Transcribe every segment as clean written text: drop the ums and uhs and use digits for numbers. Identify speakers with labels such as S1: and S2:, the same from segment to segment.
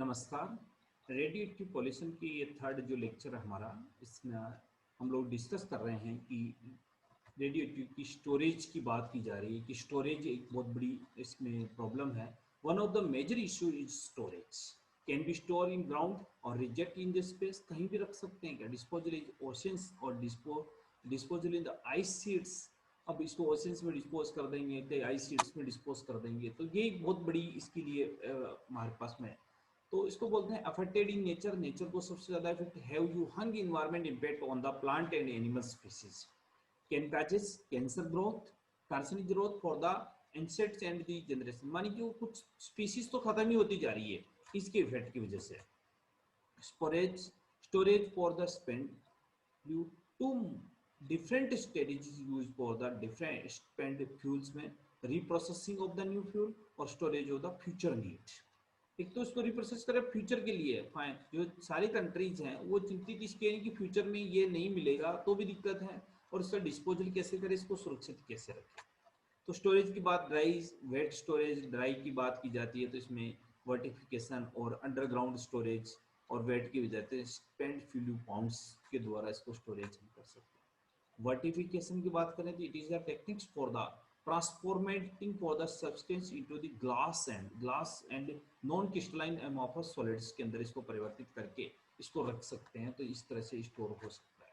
S1: नमस्कार। Radio active pollution की ये थर्ड जो लेक्चर है हमारा, इसमें हम लोग डिस्कस कर रहे हैं कि रेडियो एक्टिव की स्टोरेज की बात की जा रही है कि स्टोरेज एक बहुत बड़ी इसमें प्रॉब्लम है। One of the major issue is storage. Can be store in ground और रिजेक्ट इन द स्पेस, कहीं भी रख सकते हैं क्या? डिस्पोजल इज ओशंस और disposal in the ice sheets. अब इसको ओशंस में डिस्पोज कर देंगे तो आइस सीट्स में डिस्पोज कर देंगे, तो ये एक बहुत बड़ी इसके लिए हमारे पास में है। तो इसको बोलते हैं अफेक्टेड इन नेचर। नेचर को सबसे ज्यादा effect have you hung environment impact on the plant and animal species. Can catches cancer growth, carcinic growth for the insects and the generation. मानी कि वो कुछ स्पीसीज तो खत्म ही होती जा रही है इसके इफेक्ट की वजह से। Storage storage for the spend due to different strategies use for the different spend fuels में reprocessing of the new fuel और storage of the future need. एक तो इसको रिप्रोसेस करें फ्यूचर के लिए, फाइन। जो सारी कंट्रीज हैं वो चिंतित इसके हैं कि फ्यूचर में ये नहीं मिलेगा तो भी दिक्कत है, और इसका डिस्पोजल कैसे करें, इसको सुरक्षित कैसे रखें। तो स्टोरेज की बात, ड्राई वेट स्टोरेज ड्राई की बात की जाती है, तो इसमें वर्टिफिकेशन और अंडरग्राउंड स्टोरेज और वेट की वजह से स्पेंड फ्यूल पाउंड्स के द्वारा इसको स्टोरेज हम कर सकते हैं। वर्टिफिकेशन की बात करें तो it is the techniques for the transforming for the substance into the glass and non crystalline amorphous solids के अंदर इसको परिवर्तित करके इसको रख सकते हैं, तो इस तरह से स्टोर हो सकता है।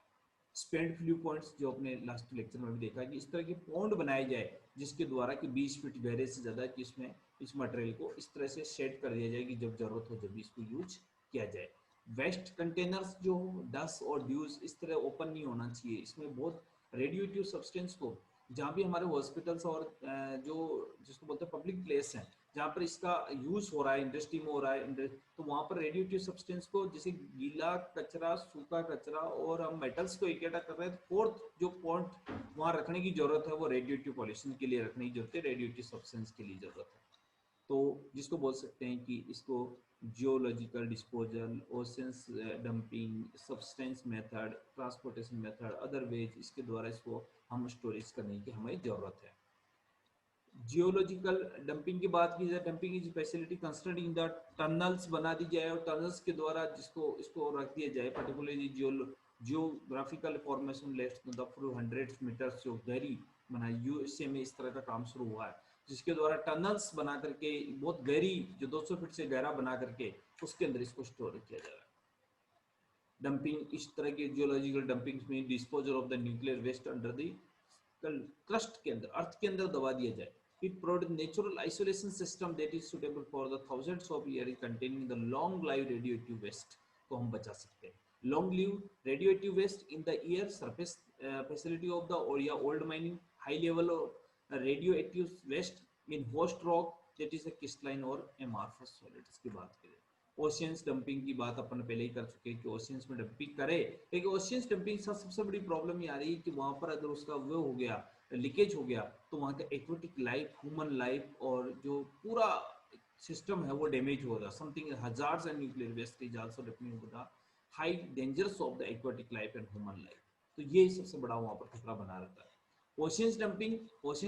S1: स्पेंड फ्लू पॉइंट्स, जो अपने लास्ट लेक्चर में भी देखा कि इस तरह के पॉन्ड बनाए जाए जिसके द्वारा कि 20 फीट गहरे से ज़्यादा कि इसमें इस मटेरियल को इस तरह से शेड कर दिया जाए कि जब जरूरत हो जब भी इसको यूज किया जाए। वेस्ट कंटेनर्स जो डस्ट और ड्यूज इस तरह ओपन नहीं होना चाहिए। इसमें बहुत रेडियोएक्टिव सब्सटेंस को, जहाँ भी हमारे हॉस्पिटल्स और जो जिसको बोलते हैं पब्लिक प्लेस हैं जहाँ पर इसका यूज हो रहा है, इंडस्ट्री में हो रहा है, तो वहाँ पर रेडियोएक्टिव सब्सटेंस को, जैसे गीला कचरा, सूखा कचरा और हम मेटल्स को इकट्ठा कर रहे हैं, तो फोर्थ जो पॉइंट वहाँ रखने की जरूरत है वो रेडियोएक्टिव पॉल्यूशन के लिए रखने की जरूरत है, रेडियोएक्टिव सब्सटेंस के लिए जरूरत है। तो जिसको बोल सकते हैं कि इसको geological disposal, oceans dumping, substance method, transportation method, other ways, इसके द्वारा इसको हम स्टोरेज करने की हमें जरूरत है। जियोलॉजिकल डंपिंग की बात की जाए, dumping is facility constructed in the tunnels बना दी जाए और टनल्स के द्वारा जिसको इसको रख दिया जाए, particularly geographical formation less the through 100 metres जो गहरी बना, यूएसए में इस तरह का काम शुरू हुआ है, जिसके द्वारा टनल्स बना करके बहुत गहरी, जो 200 फीट से गहरा बना करके उसके अंदर इसको स्टोर किया जा रहा है। डंपिंग, इस तरह के जियोलॉजिकल डंपिंग में disposal of the nuclear waste under the crust के अंदर, अर्थ के अंदर दबा दिया जाए। It provide natural isolation system that is suitable for the thousands of year containing the long live radioactive waste को हम बचा सकते हैं। Long live radioactive waste in the air surface facility of the और या old mining, high level radioactive waste in host rock that is a crystalline और amorphous solids की बात करें। ओशियंस डंपिंग की बात अपन पहले ही कर चुके हैं कि ओशियंस में डंपिंग करे, लेकिन ओशियंस डंपिंग से सबसे बड़ी प्रॉब्लम ये आ रही है कि वहां पर अगर उसका वो हो गया, लीकेज हो गया, तो वहां का एक्वेटिक लाइफ, ह्यूमन लाइफ और जो पूरा सिस्टम है वो डैमेज हो रहा है। Something hazards and nuclear waste is also definitely the high dangers of the aquatic life and human life. तो ये सबसे बड़ा वहां पर खतरा बना रहता है। Ocean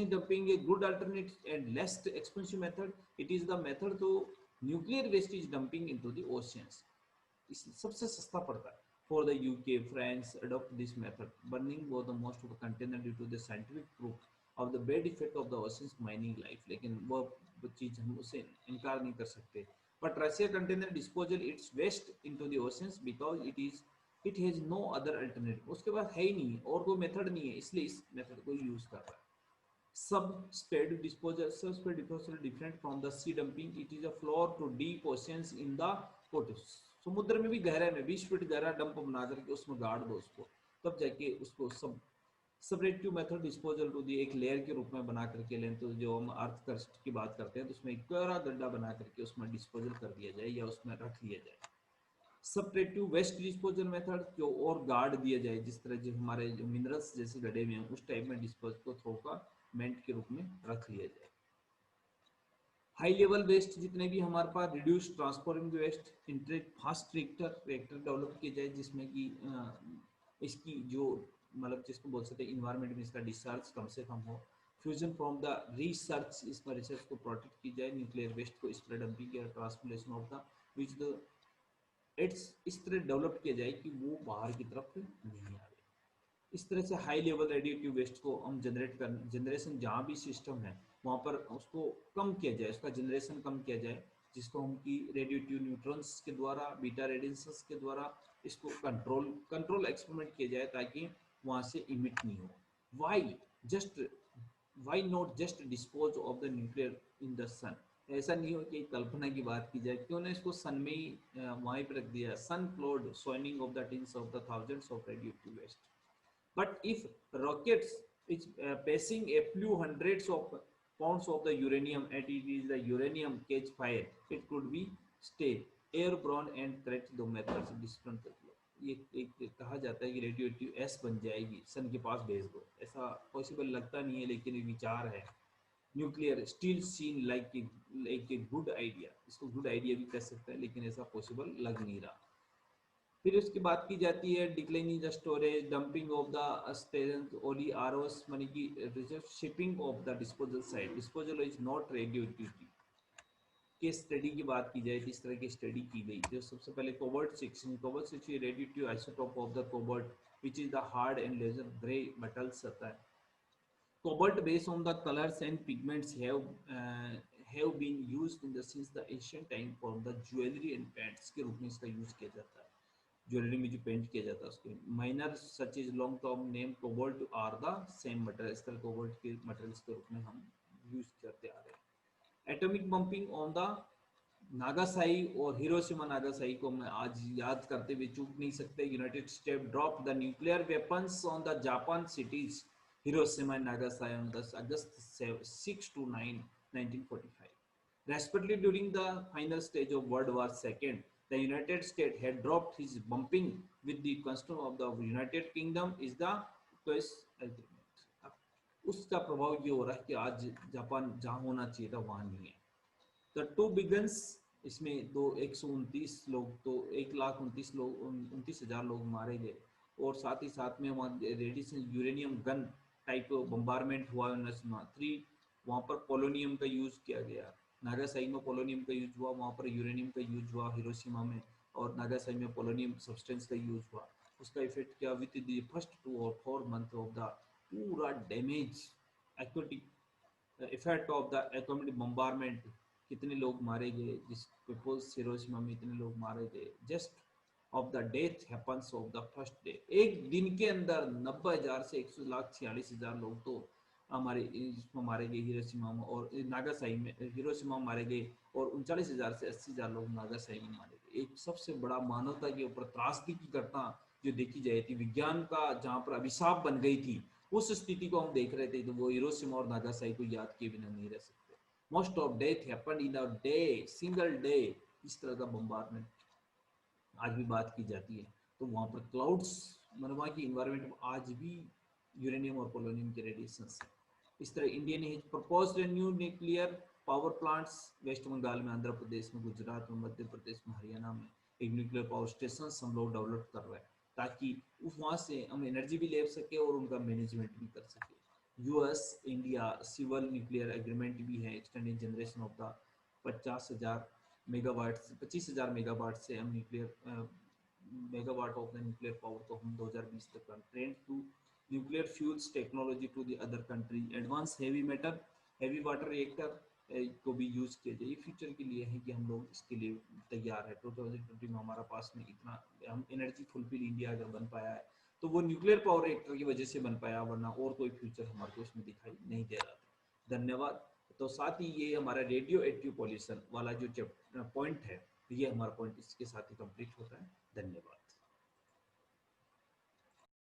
S1: dumping a good alternative and less expensive method. It is the method to nuclear waste is dumping into the oceans. इस सबसे सस्ता पड़ता है। For the UK, France adopt this method. Burning was the most of the container due to the scientific proof of the bad effect of the oceans mining life. लेकिन वो चीज हम उसे इनकार नहीं कर सकते। But Russia container disposal its waste into the oceans because it has no other alternative. उसके बाद है ही नहीं और कोई मेथड नहीं है, इसलिए इस मेथड को यूज कर रहा है। Subsped disposal different from the sea dumping. It is a floor to deep oceans in the pots. समुद्र में भी गहरे में 20 फीट गहरा डंप बना करके उसमें गाड़ दो उसको, तब जाके उसको सबरेटिव मेथड डिस्पोजल टू दी, एक लेयर के रूप में बना करके लें। तो जो हम अर्थ क्रस्ट की बात करते हैं तो उसमें एक गहरा गड्ढा बना करके उसमें डिस्पोजल कर दिया जाए या उसमें रख लिया जाए। सबट्रेक्टिव वेस्ट डिस्पोजल मेथड, जो और गार्ड दिया जाए, जिस तरह जो हमारे जो मिनरल्स जैसे गड्ढे में हैं उस टाइप में डिस्पोज को थ्रो का मेंट के रूप में रख लिया जाए। हाई लेवल वेस्ट जितने भी हमारे पास, reduce transforming waste, fast reactor develop किया जाए जिसमें कि इसकी जो मतलब जिसको बोल सकते हैं इन्वायरमेंट में इसका डिस्चार्ज कम से कम हो। फ्यूजन फ्रॉम द रिसर्च, इसका रिसर्च को प्रोटेक्ट की जाए। न्यूक्लियर वेस्ट को स्प्रेड डंपिंग या transportation of the which the it's इस तरह डेवलप किया जाए कि वो बाहर की तरफ नहीं आए। इस तरह से हाई लेवल रेडिएटिव वेस्ट को हम जनरेशन जहाँ भी सिस्टम है वहाँ पर उसको कम किया जाए, उसका जनरेशन कम किया जाए, जिसको हम कि रेडिएटिव न्यूट्रॉन्स के द्वारा, बीटा रेडिएशंस के द्वारा इसको कंट्रोल एक्सपेरिमेंट किया जाए ताकि वहाँ से इमिट नहीं हो। Why just why not just dispose of the nuclear in the sun. ऐसा नहीं हो कि कल्पना की बात की जाए, क्यों ना इसको सन में ही वहीं पर रख दिया, sun clod sowing of the tins of the thousands of radiative waste. But if rockets is passing a few hundreds of pounds of the uranium and it is the uranium catch fire, it could be stay airborne and threat the methods different। ये एक कहा जाता है कि radioactive S बन जाएगी, सन के पास भेज दो। ऐसा पॉसिबल लगता नहीं है, लेकिन ये विचार है। Nuclear still seen like a good idea, इसको गुड आइडिया भी कह सकते हैं, लेकिन ऐसा पॉसिबल लग नहीं रहा। फिर उसकी बात की जाती है declining the storage, dumping of the स्टेरेंस ओली आरओस, मानी कि shipping of the disposal site. Disposal is not radioactivity. Case study की बात की जाए तो इस तरह की स्टडी की गई। जो सबसे पहले cobalt 6 radioactive isotope of the cobalt which is the hard and laser grey metals होता है। Cobalt based on the colors and pigments have been used in the since the ancient time for the jewelry and paints के रूप में इसका use किया जाता है। Jewellery में जो पेंट किया जाता है उसके minor such is long term name cobalt are the same material. इस तरह कोबाल्ट के मटेरियल्स के रूप में हम यूज करते आ रहे हैं। एटॉमिक बम्पिंग ऑन द नागासाई और हिरोशिमा नागासाई को मैं आज याद करते हुए चूक नहीं सकते। United State drop the nuclear weapons on the Japan cities Hiroshima and Nagasaki on 10 August 6 to 9 1945 respectively। during the final stage of World War II, the United States had dropped his bumping with the consent of the United Kingdom is the peace agreement। उसका प्रभाव ये हो रहा है कि आज Japan जहाँ होना चाहिए था वहाँ नहीं है। द टू बिगन्स, इसमें दो 129 लोग, तो 1,29,000 लोग, 29,000 लोग मारे गए। और साथ ही साथ में वहाँ radiation uranium gun type bombardment हुआ 1903। वहाँ पर पोलोनियम का यूज किया गया। नागासाई में पोलोनियम का यूज हुआ, वहाँ पर यूरेनियम का यूज हुआ हिरोशिमा में, और नागासाई में पोलोनियम सब्सटेंस का यूज हुआ। उसका इफेक्ट क्या, with the first 2 or 4 month of the पूरा damage activity effect of the atomic bombardment, कितने लोग मारे गए, जिस पीपल्स हिरोशिमा में इतने लोग मारे गए। Just of the death happens of the first day, एक दिन के अंदर 90,000 से 1,46,000 लोग तो हमारे इसमें मारे गए हिरोशिमा में, और नागासाई में हिरोशिमा में मारे गए, और 39,000 से 80,000 लोग नागासाई में मारे गए। एक सबसे बड़ा मानवता के ऊपर त्रासदी की घटना जो देखी जाती थी, विज्ञान का जहाँ पर अभिशाप बन गई थी, उस स्थिति को हम देख रहे थे, तो वो हिरोशिमा और नागासाई को याद किए बिना नहीं रह सकते। Most of death happened in a day, single day. इस तरह का बम्बारमेंट आज भी बात की जाती है। तो वहाँ पर क्लाउड्स, मतलब वहाँ की इन्वायरमेंट में आज भी यूरेनियम और पोलोनियम के रेडिएशंस है। इस तरह इंडिया ने proposed new nuclear power plants West Bengal में, आंध्र प्रदेश में, गुजरात में, मध्य प्रदेश में, हरियाणा में एक न्यूक्लियर पावर स्टेशन हम लोग डेवलप कर रहे हैं, ताकि वहाँ से हम एनर्जी भी ले सके और उनका मैनेजमेंट भी कर सके। US India civil nuclear agreement भी है, extended generation of the 50,000 megawatt, 25,000 megawatt से हम nuclear megawatt of the nuclear power को हम 2020 तक trend to nuclear fuels technology to the other country. Advance heavy water reactor को भी यूज किया जाए। फ्यूचर के लिए है कि हम लोग इसके लिए तैयार है। 2020 में हमारा पास में इतना हम एनर्जी फुलफिल इंडिया अगर बन पाया है तो वो न्यूक्लियर पावर रिएक्टर की वजह से बन पाया, वरना और कोई फ्यूचर हमारे को इसमें दिखाई नहीं दे रहा था। धन्यवाद। तो साथ ही ये हमारा रेडियो एक्टिव पॉल्यूशन वाला जो पॉइंट है, ये हमारा पॉइंट इसके साथ ही कंप्लीट होता है। धन्यवाद।